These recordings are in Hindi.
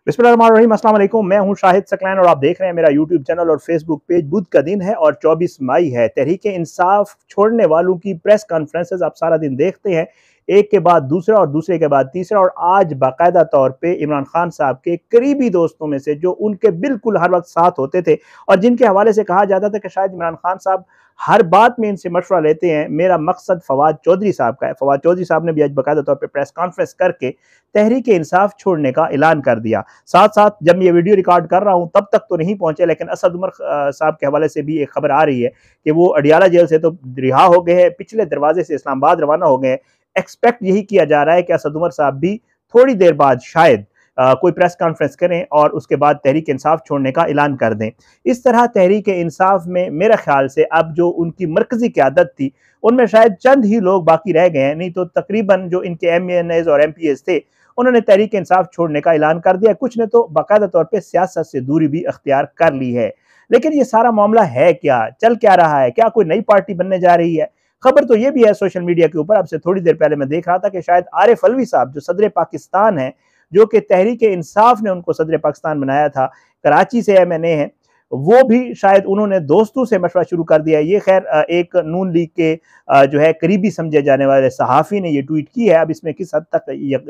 बिस्मिल्लाहिर्रहमानिर्रहीम, अस्सलाम वालेकुम। मैं हूं शाहिद सकलैन और आप देख रहे हैं मेरा यूट्यूब चैनल और फेसबुक पेज। बुध का दिन है और 24 मई है। तहरीक इंसाफ छोड़ने वालों की प्रेस कॉन्फ्रेंसेस आप सारा दिन देखते हैं, एक के बाद दूसरा और दूसरे के बाद तीसरा। और आज बाकायदा तौर पे इमरान खान साहब के करीबी दोस्तों में से, जो उनके बिल्कुल हर वक्त साथ होते थे और जिनके हवाले से कहा जाता था कि शायद इमरान खान साहब हर बात में इनसे मशवरा लेते हैं, मेरा मकसद फवाद चौधरी साहब का है। फवाद चौधरी साहब ने भी आज बाकायदा तौर पर प्रेस कॉन्फ्रेंस करके तहरीक इंसाफ छोड़ने का ऐलान कर दिया। साथ साथ जब मैं ये वीडियो रिकॉर्ड कर रहा हूं तब तक तो नहीं पहुंचे, लेकिन असद उमर साहब के हवाले से भी एक खबर आ रही है कि वो अडियाला जेल से तो रिहा हो गए हैं, पिछले दरवाजे से इस्लामाबाद रवाना हो गए हैं। एक्सपेक्ट यही किया जा रहा है कि असद उमर साहब भी थोड़ी देर बाद शायद कोई प्रेस कॉन्फ्रेंस करें और उसके बाद तहरीक इंसाफ छोड़ने का ऐलान कर दें। इस तरह तहरीक इंसाफ में मेरे ख्याल से अब जो उनकी मरकजी क़यादत थी उनमें शायद चंद ही लोग बाकी रह गए हैं, नहीं तो तकरीबन जो इनके MNAs और MPs थे उन्होंने तहरीक इंसाफ छोड़ने का ऐलान कर दिया। कुछ ने तो बाकायदा तौर पर सियासत से दूरी भी अख्तियार कर ली है। लेकिन ये सारा मामला है क्या, चल क्या रहा है, क्या कोई नई पार्टी बनने जा रही है? खबर तो ये भी है सोशल मीडिया के ऊपर, अब से थोड़ी देर पहले मैं देख रहा था कि शायद आरिफ अलवी साहब जो सदर पाकिस्तान है, जो कि तहरीक इंसाफ ने उनको सदर पाकिस्तान बनाया था, कराची से MNA है, वो भी शायद उन्होंने दोस्तों से मशवरा शुरू कर दिया। ये खैर एक नून लीग के जो है करीबी समझे जाने वाले सहाफ़ी ने ये ट्वीट की है। अब इसमें किस हद तक ये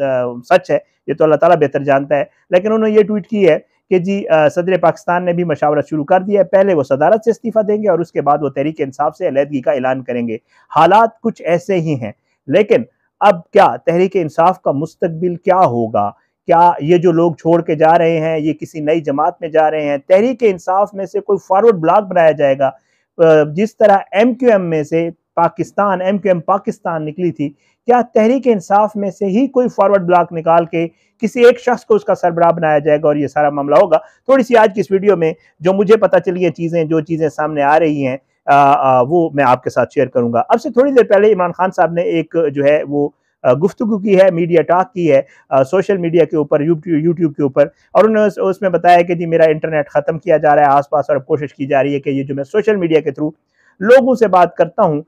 सच है ये तो अल्लाह ताला बेहतर जानता है, लेकिन उन्होंने ये ट्वीट की है कि जी सदर पाकिस्तान ने भी मशावरा शुरू कर दिया है। पहले वो सदारत से इस्तीफ़ा देंगे और उसके बाद वो तहरीक इंसाफ से अलहदगी का ऐलान करेंगे। हालात कुछ ऐसे ही हैं, लेकिन अब क्या तहरीक इंसाफ का मुस्तकबिल क्या होगा? क्या ये जो लोग छोड़ के जा रहे हैं ये किसी नई जमात में जा रहे हैं? तहरीक इंसाफ में से कोई फॉरवर्ड ब्लॉक बनाया जाएगा? जिस तरह MQM में से पाकिस्तान MQM पाकिस्तान निकली थी, क्या तहरीक इंसाफ में से ही कोई फॉरवर्ड ब्लॉक निकाल के किसी एक शख्स को उसका सरबराह बनाया जाएगा और ये सारा मामला होगा? थोड़ी सी आज की इस वीडियो में जो मुझे पता चली है चीज़ें, जो चीज़ें सामने आ रही हैं वो मैं आपके साथ शेयर करूंगा। अब से थोड़ी देर पहले इमरान खान साहब ने एक जो है वो गुफ्तगू की है, मीडिया टॉक की है सोशल मीडिया के ऊपर, यूट्यूब के ऊपर, और उन्होंने उसमें बताया कि जी मेरा इंटरनेट ख़त्म किया जा रहा है आसपास और अब कोशिश की जा रही है कि ये जो मैं सोशल मीडिया के थ्रू लोगों से बात करता हूँ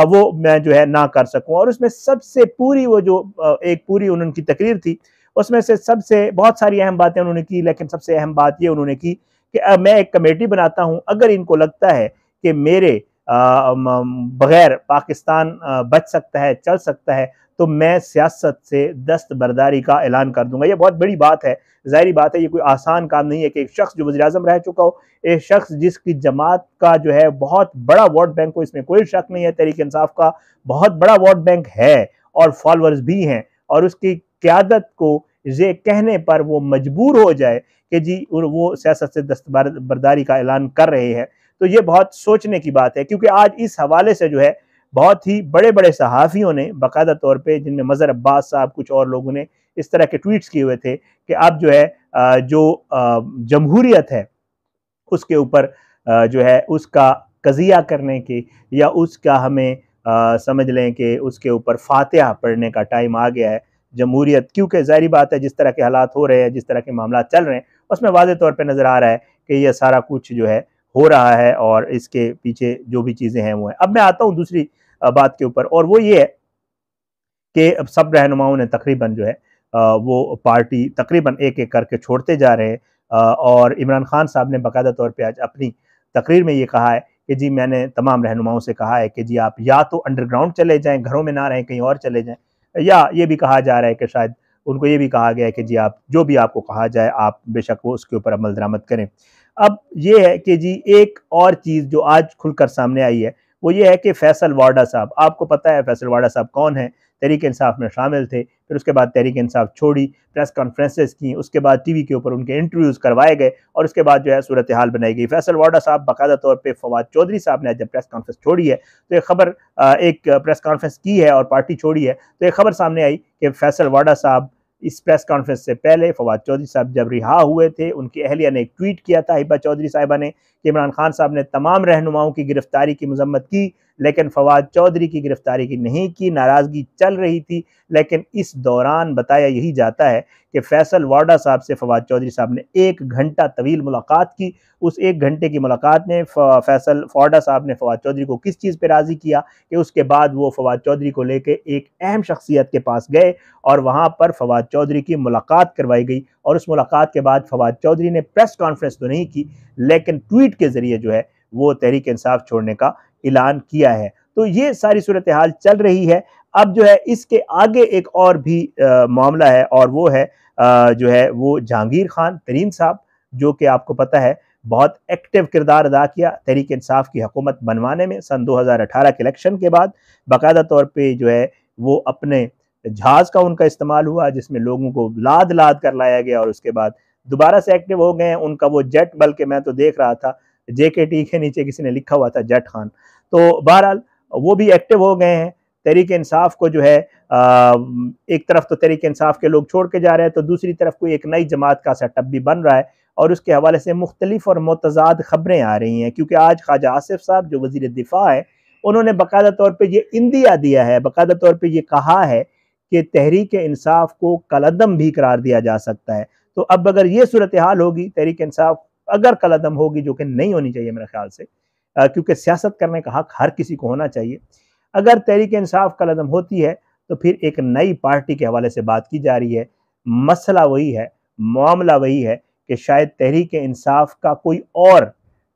वो मैं जो है ना कर सकूँ। और उसमें सबसे पूरी वो जो एक पूरी उनकी तकरीर थी, उसमें से सबसे बहुत सारी अहम बातें उन्होंने की, लेकिन सबसे अहम बात ये उन्होंने की कि मैं एक कमेटी बनाता हूँ, अगर इनको लगता है कि मेरे बगैर पाकिस्तान बच सकता है, चल सकता है, तो मैं सियासत से दस्तबरदारी का ऐलान कर दूंगा। ये बहुत बड़ी बात है, ज़ाहिरी बात है, ये कोई आसान काम नहीं है कि एक शख्स जो वज़ीर-ए-आज़म रह चुका हो, एक शख्स जिसकी जमात का जो है बहुत बड़ा वोट बैंक हो, इसमें कोई शक नहीं है, तहरीक इंसाफ का बहुत बड़ा वोट बैंक है और फॉलोअर्स भी हैं, और उसकी क़यादत को ये कहने पर वो मजबूर हो जाए कि जी वो सियासत से दस्तबरदारी का ऐलान कर रहे हैं, तो ये बहुत सोचने की बात है। क्योंकि आज इस हवाले से जो है बहुत ही बड़े बड़े सहाफ़ियों ने बाकायदा तौर पे, जिनमें मज़हर अब्बास साहब, कुछ और लोगों ने इस तरह के ट्वीट्स किए हुए थे कि अब जो है जो जमहूरियत है उसके ऊपर जो है उसका कज़िया करने के या उसका हमें समझ लें कि उसके ऊपर फातिहा पढ़ने का टाइम आ गया है। जमहूरियत, क्योंकि ज़ाहिर बात है जिस तरह के हालात हो रहे हैं, जिस तरह के मामला चल रहे हैं, उसमें वाज़ेह तौर पे नज़र आ रहा है कि यह सारा कुछ जो है हो रहा है और इसके पीछे जो भी चीज़ें हैं वो हैं। अब मैं आता हूँ दूसरी बात के ऊपर, और वो ये है कि सब रहनुमाओं ने तकरीबन जो है वो पार्टी तकरीबन एक-एक करके छोड़ते जा रहे हैं। और इमरान खान साहब ने बाकायदा तौर पे आज अपनी तकरीर में ये कहा है कि जी मैंने तमाम रहनुमाओं से कहा है कि जी आप या तो अंडरग्राउंड चले जाएँ, घरों में ना रहें, कहीं और चले जाएँ, या ये भी कहा जा रहा है कि शायद उनको ये भी कहा गया है कि जी आप जो भी आपको कहा जाए आप बेशक वो उसके ऊपर अमल दरामद करें। अब ये है कि जी एक और चीज़ जो आज खुलकर सामने आई है वो ये है कि फैसल वाडा साहब, आपको पता है फैसल वाडा साहब कौन है, तहरीक इंसाफ में शामिल थे, फिर उसके बाद तहरीक इंसाफ छोड़ी, प्रेस कॉन्फ्रेंसेस की, उसके बाद टीवी के ऊपर उनके इंटरव्यूज़ करवाए गए और उसके बाद जो है सूरत हाल बनाई गई। फैसल वाडा साहब बाकायदा तौर पे फवाद चौधरी साहब ने जब प्रेस कॉन्फ्रेंस छोड़ी है तो एक खबर एक प्रेस कॉन्फ्रेंस की है और पार्टी छोड़ी है, तो एक खबर सामने आई कि फैसल वाडा साहब इस प्रेस कॉन्फ्रेंस से पहले फवाद चौधरी साहब जब रिहा हुए थे, उनकी अहलिया ने एक ट्वीट किया था, हिबा चौधरी साहिबा ने, कि इमरान खान साहब ने तमाम रहनुमाओं की गिरफ्तारी की मजम्मत की, लेकिन फवाद चौधरी की गिरफ्तारी की नहीं की, नाराज़गी चल रही थी। लेकिन इस दौरान बताया यही जाता है कि फैसल वाडा साहब से फवाद चौधरी साहब ने 1 घंटा तवील मुलाकात की। उस 1 घंटे की मुलाकात में फैसल वाडा साहब ने फवाद चौधरी को किस चीज़ पे राज़ी किया कि उसके बाद वो फवाद चौधरी को लेके एक अहम शख्सियत के पास गए और वहाँ पर फवाद चौधरी की मुलाकात करवाई गई। और उस मुलाकात के बाद फवाद चौधरी ने प्रेस कॉन्फ्रेंस तो नहीं की, लेकिन ट्वीट के ज़रिए जो है वो तहरीक इंसाफ छोड़ने का ऐलान किया है। तो ये सारी सूरत हाल चल रही है। अब जो है इसके आगे एक और भी मामला है, और वो है जो है वो जहांगीर खान तरीन साहब, जो कि आपको पता है बहुत एक्टिव किरदार अदा किया तहरीक इंसाफ की हुकूमत बनवाने में। सन 2018 के इलेक्शन के बाद बाकायदा तौर पे जो है वो अपने जहाज़ का उनका इस्तेमाल हुआ, जिसमें लोगों को लाद लाद कर लाया गया, और उसके बाद दोबारा से एक्टिव हो गए हैं। उनका वो जेट, बल्कि मैं तो देख रहा था JKT के नीचे किसी ने लिखा हुआ था जेट खान। तो बहरहाल वो भी एक्टिव हो गए हैं। तहरीक इंसाफ को जो है एक तरफ तो तहरीक इंसाफ के लोग छोड़ के जा रहे हैं, तो दूसरी तरफ कोई एक नई जमात का सेटअप भी बन रहा है, और उसके हवाले से मुख्तलिफ और मुतज़ाद खबरें आ रही हैं। क्योंकि आज ख्वाजा आसिफ साहब जो वज़ीर दिफा है, उन्होंने बाकायदा तौर पर यह इंदिया दिया है, बाकायदा तौर पर यह कहा है कि तहरीक इंसाफ को कलअदम भी करार दिया जा सकता है। तो अब अगर ये सूरत हाल होगी, तहरीक इंसाफ अगर कलअदम होगी, जो कि नहीं होनी चाहिए मेरे ख्याल से, क्योंकि सियासत करने का हक हर किसी को होना चाहिए। अगर तहरीक इंसाफ कलअदम होती है तो फिर एक नई पार्टी के हवाले से बात की जा रही है। मसला वही है, मामला वही है कि शायद तहरीक इंसाफ का कोई और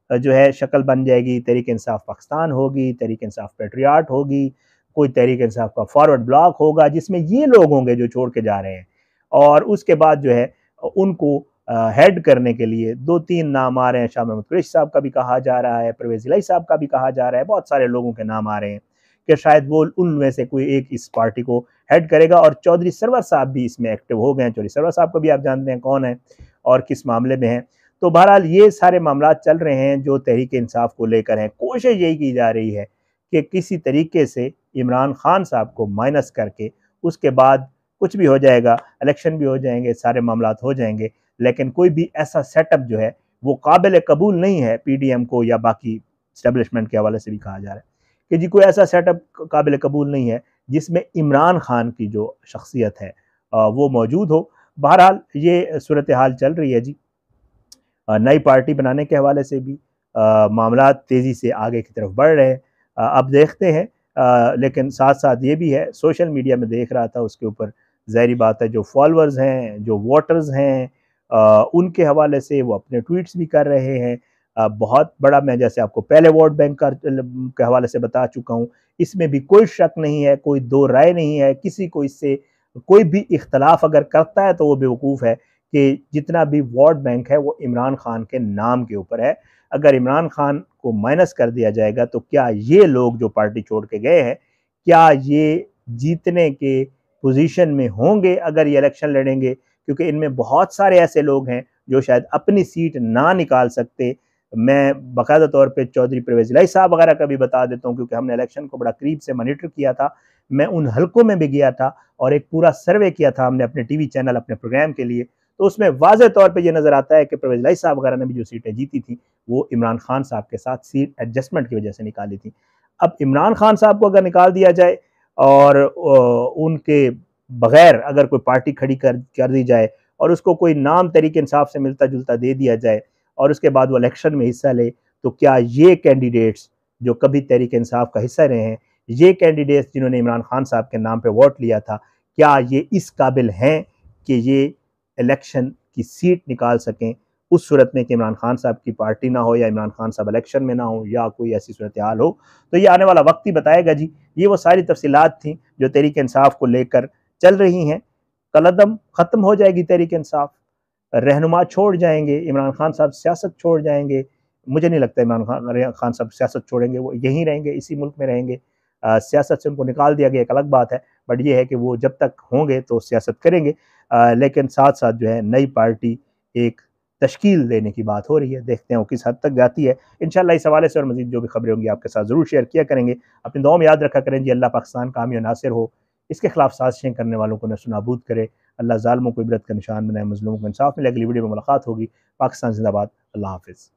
जो है शक्ल बन जाएगी। तहरीक इंसाफ पाकिस्तान होगी, तहरीक इंसाफ पेट्रियाट होगी, कोई तहरीक इंसाफ का फॉरवर्ड ब्लॉक होगा, जिसमें ये लोग होंगे जो छोड़ के जा रहे हैं। और उसके बाद जो है उनको हेड करने के लिए 2-3 नाम आ रहे हैं। शाह महमूद कुरैशी साहब का भी कहा जा रहा है, परवेज़ इलाही साहब का भी कहा जा रहा है, बहुत सारे लोगों के नाम आ रहे हैं कि शायद वो उनमें से कोई एक इस पार्टी को हेड करेगा। और चौधरी सरवर साहब भी इसमें एक्टिव हो गए हैं। चौधरी सरवर साहब को भी आप जानते हैं कौन है और किस मामले में हैं। तो बहरहाल ये सारे मामला चल रहे हैं जो तहरीक इंसाफ को लेकर हैं। कोशिश यही की जा रही है कि किसी तरीके से इमरान खान साहब को माइनस करके उसके बाद कुछ भी हो जाएगा, इलेक्शन भी हो जाएंगे, सारे मामलात हो जाएंगे, लेकिन कोई भी ऐसा सेटअप जो है वो काबिल कबूल नहीं है। PDM को या बाकी इस्टेब्लिशमेंट के हवाले से भी कहा जा रहा है कि जी कोई ऐसा सेटअप काबिल कबूल नहीं है जिसमें इमरान खान की जो शख्सियत है वो मौजूद हो। बहरहाल ये सूरत हाल चल रही है जी। नई पार्टी बनाने के हवाले से भी मामला तेज़ी से आगे की तरफ बढ़ रहे हैं। अब देखते हैं, लेकिन साथ साथ ये भी है, सोशल मीडिया में देख रहा था, उसके ऊपर ज़ाहिर बात है जो फॉलोअर्स हैं, जो वोटर्स हैं, उनके हवाले से वो अपने ट्वीट्स भी कर रहे हैं। बहुत बड़ा, मैं जैसे आपको पहले वोट बैंक का के हवाले से बता चुका हूँ, इसमें भी कोई शक नहीं है, कोई दो राय नहीं है, किसी को इससे कोई भी इख्तलाफ अगर करता है तो वो बेवकूफ़ है कि जितना भी वोट बैंक है वो इमरान खान के नाम के ऊपर है। अगर इमरान खान को माइनस कर दिया जाएगा तो क्या ये लोग जो पार्टी छोड़ के गए हैं, क्या ये जीतने के पोजीशन में होंगे अगर ये इलेक्शन लड़ेंगे? क्योंकि इनमें बहुत सारे ऐसे लोग हैं जो शायद अपनी सीट ना निकाल सकते। मैं बाकायदा तौर पे चौधरी परवेज़ इलाही साहब वगैरह का भी बता देता हूँ, क्योंकि हमने इलेक्शन को बड़ा करीब से मॉनिटर किया था। मैं उन हलकों में भी गया था और एक पूरा सर्वे किया था हमने अपने टीवी चैनल, अपने प्रोग्राम के लिए। तो उसमें वाज़ेह तौर पे ये नज़र आता है कि परवेज़ इलाही साहब वगैरह ने भी जो सीटें जीती थी, वो इमरान खान साहब के साथ सीट एडजस्टमेंट की वजह से निकाली थी। अब इमरान खान साहब को अगर निकाल दिया जाए और उनके बगैर अगर कोई पार्टी खड़ी कर दी जाए और उसको कोई नाम तहरीक इंसाफ से मिलता-जुलता दे दिया जाए और उसके बाद वो इलेक्शन में हिस्सा ले, तो क्या ये कैंडिडेट्स जो कभी तहरीक इंसाफ का हिस्सा रहे हैं, ये कैंडिडेट्स जिन्होंने इमरान खान साहब के नाम पे वोट लिया था, क्या ये इस काबिल हैं कि ये इलेक्शन की सीट निकाल सकें? उस सूरत में कि इमरान खान साहब की पार्टी ना हो या इमरान खान साहब इलेक्शन में ना हो या कोई ऐसी सूरत हाल हो, तो ये आने वाला वक्त ही बताएगा जी। ये वो सारी तफसीलात थी जो तहरीक इंसाफ को लेकर चल रही हैं। कलअदम ख़त्म हो जाएगी तहरीक इंसाफ, रहनुमा छोड़ जाएंगे, इमरान खान साहब सियासत छोड़ जाएंगे। मुझे नहीं लगता इमरान खान साहब सियासत छोड़ेंगे, वो यहीं रहेंगे, इसी मुल्क में रहेंगे। सियासत से उनको निकाल दिया गया एक अलग बात है, बट ये है कि वो जब तक होंगे तो सियासत करेंगे। लेकिन साथ साथ जो है नई पार्टी एक तश्कील देने की बात हो रही है, देखते हैं वो किस हद तक जाती है। इंशाअल्लाह इस हवाले से और मज़ीद जो भी खबरें होंगी आपके साथ ज़रूर शेयर किया करेंगे। अपनी दुआ में याद रखा करें जी, अल्लाह पाकिस्तान कामी और नासिर हो, इसके खिलाफ साजिशें करने वालों को नस्तो-नाबूद करे। अल्लाह ज़ालिमों को इबरत का निशान बनाए, मज़लूमों को इंसाफ मिले। अगली वीडियो में मुलाकात होगी। पाकिस्तान ज़िंदाबाद। अल्लाह हाफ़िज़।